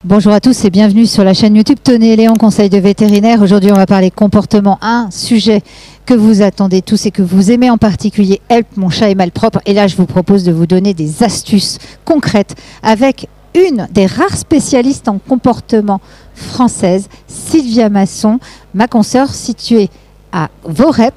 Bonjour à tous et bienvenue sur la chaîne YouTube Tony et Léon, conseil de vétérinaire. Aujourd'hui, on va parler comportement, un sujet que vous attendez tous et que vous aimez en particulier. Help, mon chat est malpropre. Et là, je vous propose de vous donner des astuces concrètes avec une des rares spécialistes en comportement française, Sylvia Masson, ma consoeur située à Vorep,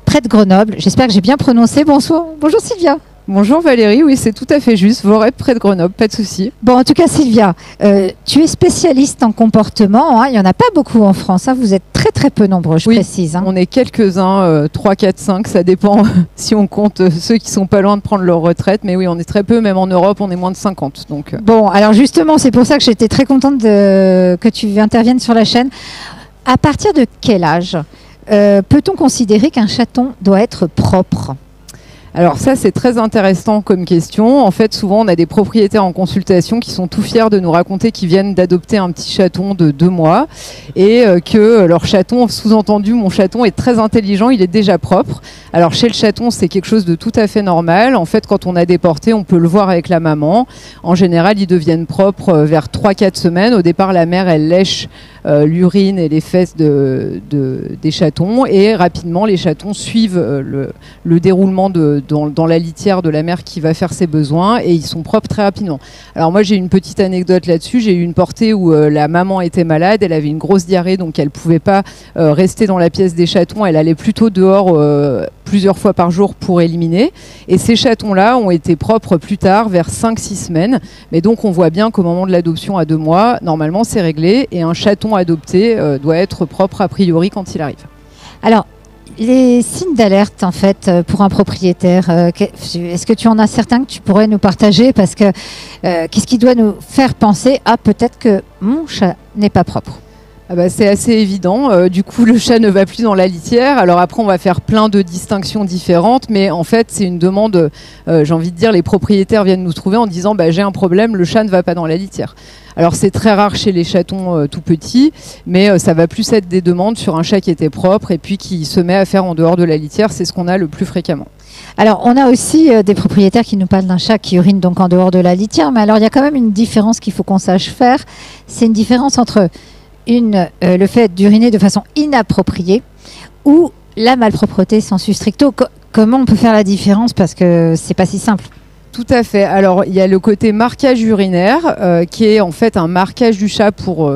près de Grenoble. J'espère que j'ai bien prononcé. Bonjour Sylvia. Bonjour Valérie, oui c'est tout à fait juste, Vorep près de Grenoble, pas de souci. Bon, en tout cas Sylvia, tu es spécialiste en comportement, hein, il n'y en a pas beaucoup en France, hein, vous êtes très peu nombreux, je précise. Hein. On est quelques-uns, 3, 4, 5, ça dépend si on compte ceux qui sont pas loin de prendre leur retraite, mais oui on est très peu, même en Europe on est moins de 50. Donc. Bon, alors justement c'est pour ça que j'étais très contente que tu interviennes sur la chaîne. À partir de quel âge peut-on considérer qu'un chaton doit être propre ? Alors ça c'est très intéressant comme question. En fait souvent on a des propriétaires en consultation qui sont tout fiers de nous raconter qu'ils viennent d'adopter un petit chaton de 2 mois et que leur chaton, sous-entendu mon chaton est très intelligent, il est déjà propre. Alors chez le chaton c'est quelque chose de tout à fait normal. En fait quand on a déporté on peut le voir avec la maman. En général ils deviennent propres vers 3-4 semaines. Au départ la mère elle lèche l'urine et les fesses des chatons et rapidement les chatons suivent le déroulement dans la litière de la mère qui va faire ses besoins et ils sont propres très rapidement. Alors moi j'ai une petite anecdote là-dessus, j'ai eu une portée où la maman était malade, elle avait une grosse diarrhée donc elle ne pouvait pas rester dans la pièce des chatons, elle allait plutôt dehors plusieurs fois par jour pour éliminer et ces chatons-là ont été propres plus tard vers 5-6 semaines, mais donc on voit bien qu'au moment de l'adoption à 2 mois, normalement c'est réglé et un chaton adopté doit être propre a priori quand il arrive. Alors, les signes d'alerte, en fait, pour un propriétaire, est-ce que tu en as certains que tu pourrais nous partager? Parce que qu'est-ce qui doit nous faire penser à peut-être que mon chat n'est pas propre? Ah bah, c'est assez évident. Du coup, le chat ne va plus dans la litière. Alors après, on va faire plein de distinctions différentes. Mais en fait, c'est une demande, j'ai envie de dire, les propriétaires viennent nous trouver en disant bah, « j'ai un problème, le chat ne va pas dans la litière ». Alors c'est très rare chez les chatons tout petits, mais ça va plus être des demandes sur un chat qui était propre et puis qui se met à faire en dehors de la litière. C'est ce qu'on a le plus fréquemment. Alors on a aussi des propriétaires qui nous parlent d'un chat qui urine donc en dehors de la litière. Mais alors il y a quand même une différence qu'il faut qu'on sache faire. C'est une différence entre le fait d'uriner de façon inappropriée ou la malpropreté sensu stricto. Comment on peut faire la différence? Parce que c'est pas si simple. Tout à fait. Alors, il y a le côté marquage urinaire, qui est en fait un marquage du chat pour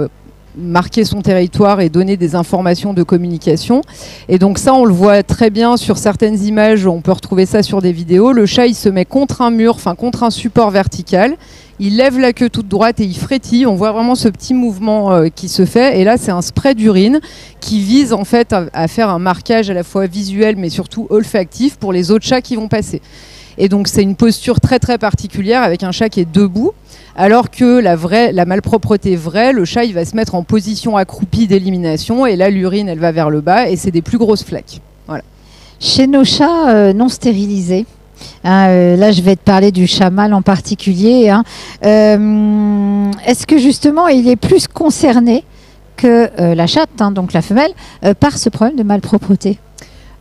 marquer son territoire et donner des informations de communication. Et donc ça, on le voit très bien sur certaines images, on peut retrouver ça sur des vidéos. Le chat, il se met contre un mur, enfin contre un support vertical. Il lève la queue toute droite et il frétille. On voit vraiment ce petit mouvement qui se fait. Et là, c'est un spray d'urine qui vise en fait à faire un marquage à la fois visuel, mais surtout olfactif pour les autres chats qui vont passer. Et donc c'est une posture très particulière avec un chat qui est debout, alors que la malpropreté vraie, le chat il va se mettre en position accroupie d'élimination et là l'urine elle va vers le bas et c'est des plus grosses flaques. Voilà. Chez nos chats non stérilisés, là je vais te parler du chat mâle en particulier, hein, est-ce que justement il est plus concerné que la chatte, hein, donc la femelle, par ce problème de malpropreté?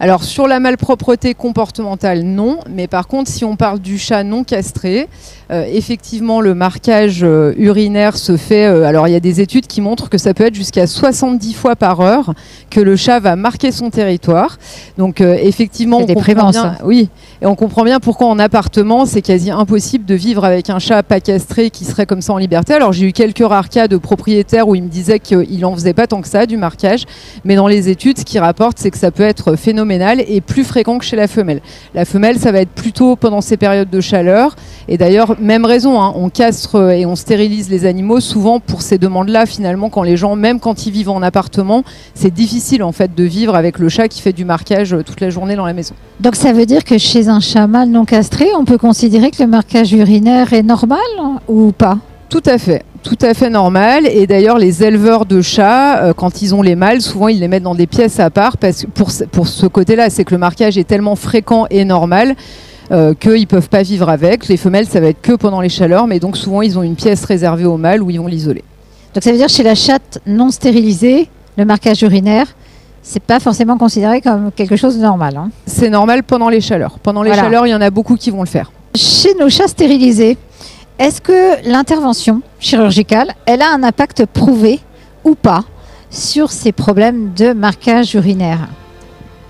Alors sur la malpropreté comportementale, non, mais par contre si on parle du chat non castré, effectivement le marquage urinaire se fait, alors il y a des études qui montrent que ça peut être jusqu'à 70 fois par heure que le chat va marquer son territoire. Donc effectivement, c'est déprimant, ça. Oui, et on comprend bien pourquoi en appartement c'est quasi impossible de vivre avec un chat pas castré qui serait comme ça en liberté. Alors j'ai eu quelques rares cas de propriétaires où ils me disaient qu'il en faisait pas tant que ça du marquage, mais dans les études ce qu'ils rapportent c'est que ça peut être phénoménal et plus fréquent que chez la femelle. La femelle, ça va être plutôt pendant ces périodes de chaleur. Et d'ailleurs, même raison, hein, on castre et on stérilise les animaux souvent pour ces demandes-là. Finalement, quand les gens, même quand ils vivent en appartement, c'est difficile en fait de vivre avec le chat qui fait du marquage toute la journée dans la maison. Donc ça veut dire que chez un chat mâle non castré, on peut considérer que le marquage urinaire est normal ou pas? Tout à fait normal. Et d'ailleurs, les éleveurs de chats, quand ils ont les mâles, souvent ils les mettent dans des pièces à part parce que pour ce côté-là, c'est que le marquage est tellement fréquent et normal qu'ils ne peuvent pas vivre avec. Les femelles, ça va être que pendant les chaleurs, mais donc souvent ils ont une pièce réservée aux mâles où ils vont l'isoler. Donc ça veut dire chez la chatte non stérilisée, le marquage urinaire, c'est pas forcément considéré comme quelque chose de normal, hein. C'est normal pendant les chaleurs. Pendant les chaleurs, il y en a beaucoup qui vont le faire. Chez nos chats stérilisés, est-ce que l'intervention chirurgicale, elle a un impact prouvé ou pas sur ces problèmes de marquage urinaire?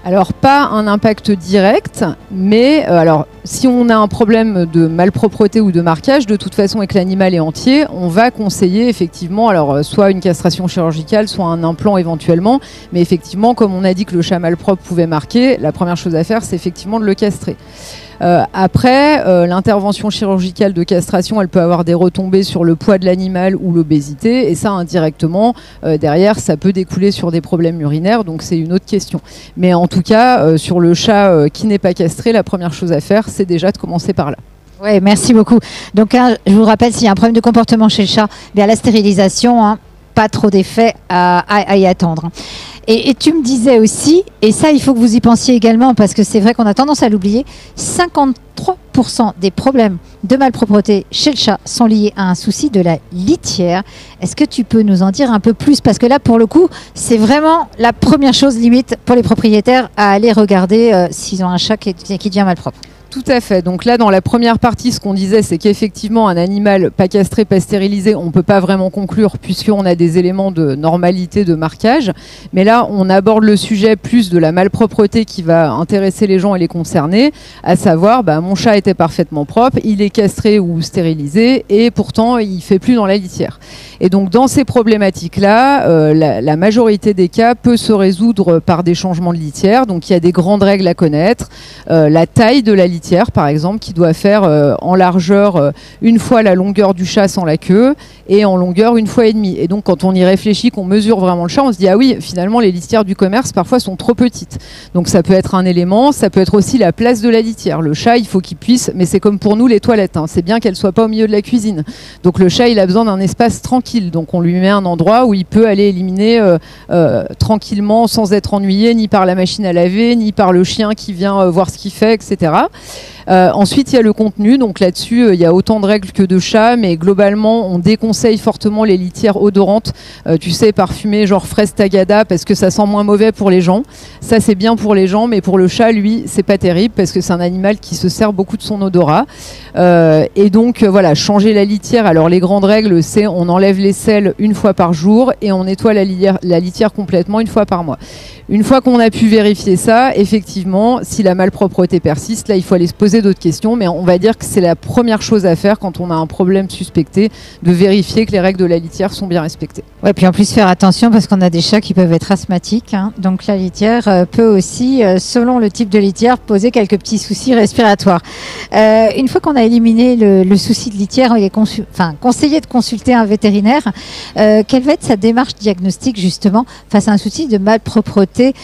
Alors, pas un impact direct, mais alors, si on a un problème de malpropreté ou de marquage, de toute façon, et que l'animal est entier, on va conseiller effectivement, alors soit une castration chirurgicale, soit un implant éventuellement. Mais effectivement, comme on a dit que le chat malpropre pouvait marquer, la première chose à faire, c'est effectivement de le castrer. Après, l'intervention chirurgicale de castration, elle peut avoir des retombées sur le poids de l'animal ou l'obésité, et ça indirectement, derrière, ça peut découler sur des problèmes urinaires, donc c'est une autre question. Mais en tout cas, sur le chat qui n'est pas castré, la première chose à faire, c'est déjà de commencer par là. Oui, merci beaucoup. Donc, je vous rappelle, s'il y a un problème de comportement chez le chat, bien la stérilisation, pas trop d'effets à y attendre. Et tu me disais aussi, et ça il faut que vous y pensiez également parce que c'est vrai qu'on a tendance à l'oublier, 53% des problèmes de malpropreté chez le chat sont liés à un souci de la litière. Est-ce que tu peux nous en dire un peu plus? Parce que là pour le coup c'est vraiment la première chose limite pour les propriétaires à aller regarder s'ils ont un chat qui devient malpropre. Tout à fait. Donc là, dans la première partie, ce qu'on disait, c'est qu'effectivement, un animal pas castré, pas stérilisé, on ne peut pas vraiment conclure puisqu'on a des éléments de normalité, de marquage. Mais là, on aborde le sujet plus de la malpropreté qui va intéresser les gens et les concerner, à savoir, mon chat était parfaitement propre, il est castré ou stérilisé et pourtant, il ne fait plus dans la litière. Et donc, dans ces problématiques-là, la majorité des cas peut se résoudre par des changements de litière. Donc, il y a des grandes règles à connaître. La taille de la litière, par exemple, qui doit faire en largeur une fois la longueur du chat sans la queue et en longueur une fois et demie. Et donc quand on y réfléchit, qu'on mesure vraiment le chat, on se dit ah oui, finalement les litières du commerce parfois sont trop petites. Donc ça peut être un élément, ça peut être aussi la place de la litière. Le chat, il faut qu'il puisse, mais c'est comme pour nous les toilettes, c'est bien qu'elles soient pas au milieu de la cuisine. Donc le chat, il a besoin d'un espace tranquille. Donc on lui met un endroit où il peut aller éliminer tranquillement sans être ennuyé ni par la machine à laver, ni par le chien qui vient voir ce qu'il fait, etc. Ensuite, il y a le contenu. Donc là-dessus, il y a autant de règles que de chats, mais globalement, on déconseille fortement les litières odorantes. Tu sais, parfumées, genre fraise tagada, parce que ça sent moins mauvais pour les gens. Ça, c'est bien pour les gens, mais pour le chat, lui, c'est pas terrible parce que c'est un animal qui se sert beaucoup de son odorat. Et donc, voilà, changer la litière. Alors, les grandes règles, c'est on enlève les selles une fois par jour et on nettoie la litière complètement une fois par mois. Une fois qu'on a pu vérifier ça, effectivement, si la malpropreté persiste, là, il faut aller se poser d'autres questions, mais on va dire que c'est la première chose à faire quand on a un problème suspecté, de vérifier que les règles de la litière sont bien respectées. Ouais, puis en plus faire attention parce qu'on a des chats qui peuvent être asthmatiques, donc la litière peut aussi, selon le type de litière, poser quelques petits soucis respiratoires. Une fois qu'on a éliminé le souci de litière, il est conseillé de consulter un vétérinaire. Quelle va être sa démarche diagnostique justement face à un souci de malpropreté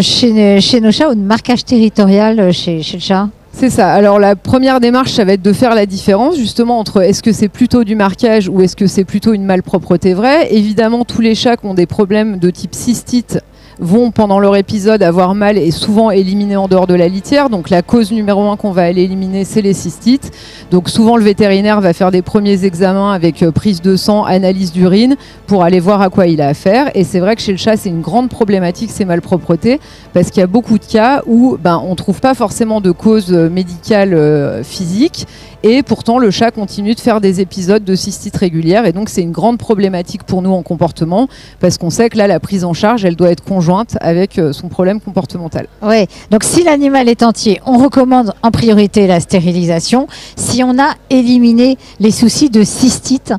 chez nos chats ou de marquage territorial chez le chat? C'est ça. Alors la première démarche, ça va être de faire la différence justement entre est-ce que c'est plutôt du marquage ou est-ce que c'est plutôt une malpropreté vraie. Évidemment, tous les chats qui ont des problèmes de type cystite vont pendant leur épisode avoir mal et souvent éliminés en dehors de la litière. Donc la cause numéro 1 qu'on va aller éliminer, c'est les cystites. Donc souvent le vétérinaire va faire des premiers examens avec prise de sang, analyse d'urine pour aller voir à quoi il a affaire. Et c'est vrai que chez le chat, c'est une grande problématique, ces malpropretés, parce qu'il y a beaucoup de cas où on ne trouve pas forcément de cause médicale physique. Et pourtant, le chat continue de faire des épisodes de cystite régulière. Et donc, c'est une grande problématique pour nous en comportement, parce qu'on sait que là, la prise en charge, elle doit être conjointe avec son problème comportemental. Oui, donc si l'animal est entier, on recommande en priorité la stérilisation. Si on a éliminé les soucis de cystite,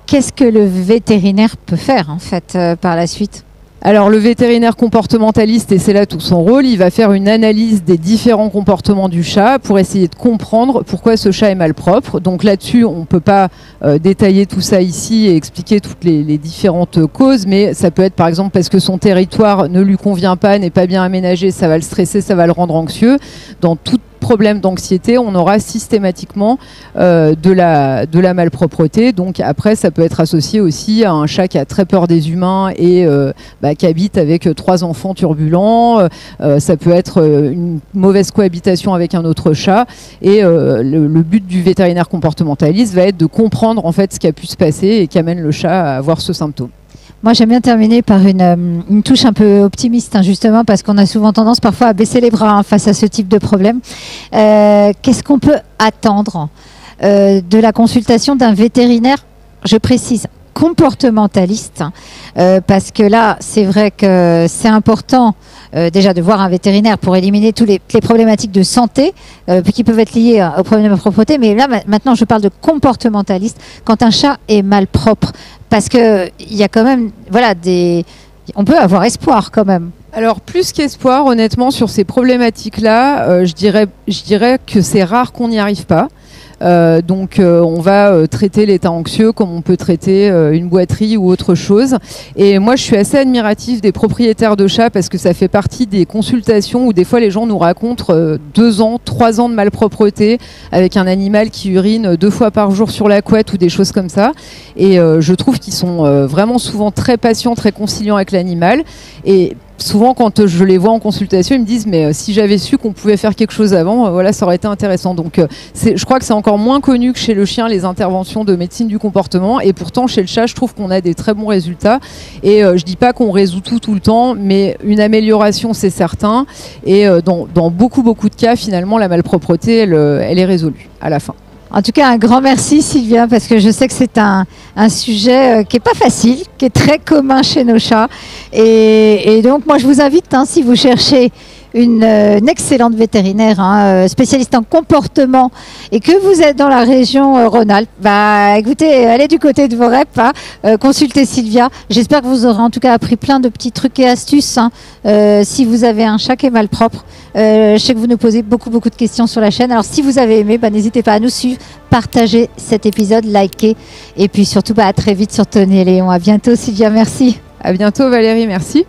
qu'est-ce que le vétérinaire peut faire, en fait, par la suite ? Alors le vétérinaire comportementaliste, et c'est là tout son rôle, il va faire une analyse des différents comportements du chat pour essayer de comprendre pourquoi ce chat est malpropre. Donc là-dessus, on ne peut pas détailler tout ça ici et expliquer toutes les différentes causes, mais ça peut être par exemple parce que son territoire ne lui convient pas, n'est pas bien aménagé, ça va le stresser, ça va le rendre anxieux. Dans toute problème d'anxiété, on aura systématiquement de la malpropreté. Donc après, ça peut être associé aussi à un chat qui a très peur des humains et qui habite avec 3 enfants turbulents. Ça peut être une mauvaise cohabitation avec un autre chat. Et le but du vétérinaire comportementaliste va être de comprendre en fait ce qui a pu se passer et qui amène le chat à avoir ce symptôme. Moi, j'aime bien terminer par une touche un peu optimiste, justement, parce qu'on a souvent tendance parfois à baisser les bras face à ce type de problème. Qu'est-ce qu'on peut attendre de la consultation d'un vétérinaire je précise comportementaliste, parce que là, c'est vrai que c'est important déjà de voir un vétérinaire pour éliminer toutes les problématiques de santé qui peuvent être liées aux problèmes de propreté. Mais là, maintenant, je parle de comportementaliste quand un chat est malpropre, parce que il y a quand même, voilà, on peut avoir espoir quand même. Alors, plus qu'espoir, honnêtement, sur ces problématiques-là, je dirais que c'est rare qu'on n'y arrive pas. Donc on va traiter l'état anxieux comme on peut traiter une boiterie ou autre chose. Et moi je suis assez admirative des propriétaires de chats parce que ça fait partie des consultations où des fois les gens nous racontent 2 ans, 3 ans de malpropreté avec un animal qui urine 2 fois par jour sur la couette ou des choses comme ça. Et je trouve qu'ils sont vraiment souvent très patients, très conciliants avec l'animal. Et souvent, quand je les vois en consultation, ils me disent mais si j'avais su qu'on pouvait faire quelque chose avant, voilà, ça aurait été intéressant. Donc, je crois que c'est encore moins connu que chez le chien les interventions de médecine du comportement. Et pourtant, chez le chat, je trouve qu'on a des très bons résultats. Et je dis pas qu'on résout tout le temps, mais une amélioration, c'est certain. Et dans beaucoup de cas, finalement, la malpropreté, elle est résolue à la fin. En tout cas, un grand merci Sylvia, parce que je sais que c'est un sujet qui n'est pas facile, qui est très commun chez nos chats. Et donc, moi, je vous invite, si vous cherchez une excellente vétérinaire, spécialiste en comportement, et que vous êtes dans la région Rhône-Alpes, écoutez, allez du côté de vos reps, consultez Sylvia. J'espère que vous aurez en tout cas appris plein de petits trucs et astuces si vous avez un chat qui est malpropre. Je sais que vous nous posez beaucoup de questions sur la chaîne. Alors si vous avez aimé, n'hésitez pas à nous suivre, partager cet épisode, liker, et puis surtout à très vite sur Tony et Léon. À bientôt Sylvia, merci. À bientôt Valérie, merci.